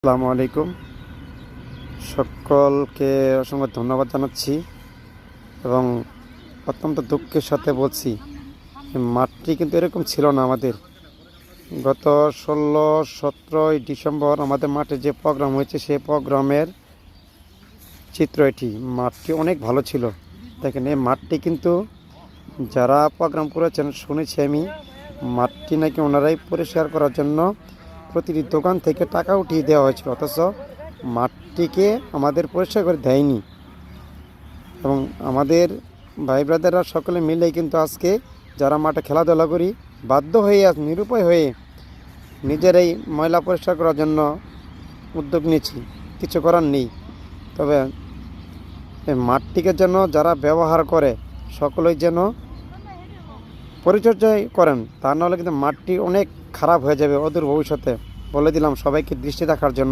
আসসালামু আলাইকুম। সকলকে অসংখ্য ধন্যবাদ জানাচ্ছি এবং অত্যন্ত দুঃখের সাথে বলছি মাঠটি কিন্তু এরকম ছিল না। আমাদের গত 16-17 ডিসেম্বর আমাদের মাঠে যে প্রোগ্রাম হয়েছে সেই প্রোগ্রামের চিত্র এটি। মাঠটি অনেক ভালো ছিল। দেখেন এই মাঠটি কিন্তু যারা প্রোগ্রাম করেছেন শুনেছি আমি, মাঠটি নাকি ওনারাই পরিষ্কার করার জন্য প্রতিটি দোকান থেকে টাকা উঠিয়ে দেওয়া হয়েছিল, অথচ মাঠটিকে আমাদের পরিষ্কার করে দেয়নি। এবং আমাদের ভাই ব্রাদাররা সকলে মিলেই কিন্তু আজকে যারা মাঠে খেলাধুলা করি বাধ্য হয়ে নিরুপায় হয়ে নিজেরাই ময়লা পরিষ্কার করার জন্য উদ্যোগ নিয়েছি। কিছু করার নেই। তবে এই মাঠটিকে যেন যারা ব্যবহার করে সকলেই যেন পরিচর্যা করেন, তা নাহলে কিন্তু মাঠটি অনেক খারাপ হয়ে যাবে অদূর ভবিষ্যতে। বলে দিলাম সবাইকে দৃষ্টি রাখার জন্য।